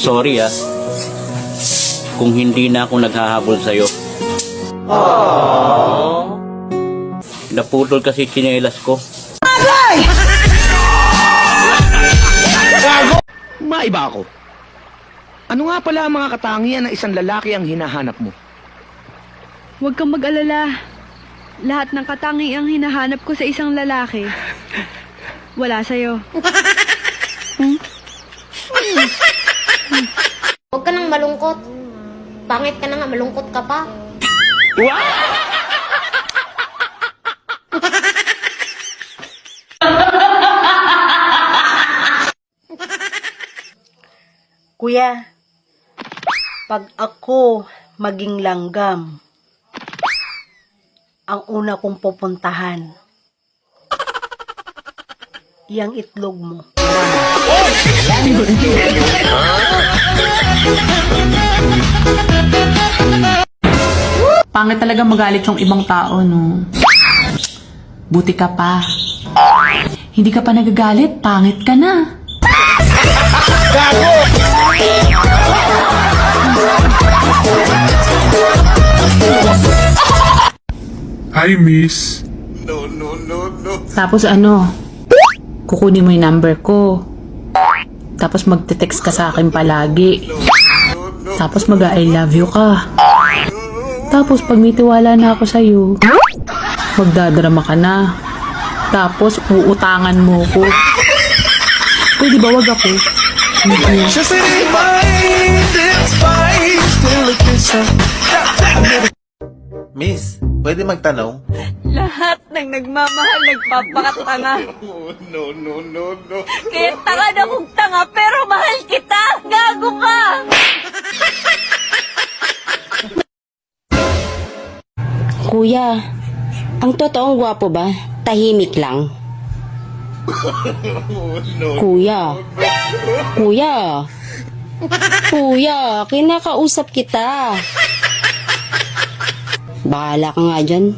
Sorry kung hindi na ako naghahabol sa'yo. Naputol kasi tsinelas ko. Maiba ako. Ano nga pala ang mga katangian ng isang lalaki ang hinahanap mo? Huwag kang mag-alala. Lahat ng katangiang hinahanap ko sa isang lalaki, wala sa'yo. Huwag ka nang malungkot. Pangit ka na nga, malungkot ka pa. Kuya, pag ako maging langgam, ang una kong pupuntahan, yang itlog mo. Pangit talaga magalit yung ibang tao, no? Buti ka pa. Hindi ka pa nagagalit, pangit ka na. Hi, miss. Tapos ano, kukunin mo yung number ko. Tapos magte-text ka sa akin palagi. Tapos mag-I love you ka. Tapos pag may tiwala na ako sa'yo, magdadrama ka na. Tapos uutangan mo ko. Pwede ba wag ako? Miss, pwede magtanong? Lahat ng nagmamahal nagpapakatanga. Kaya tanga na kong tanga, pero mahal kita! Gago ka! Kuya, ang totoong gwapo ba? Tahimik lang. Kuya. Kuya, kinakausap kita. Bahala ka nga dyan.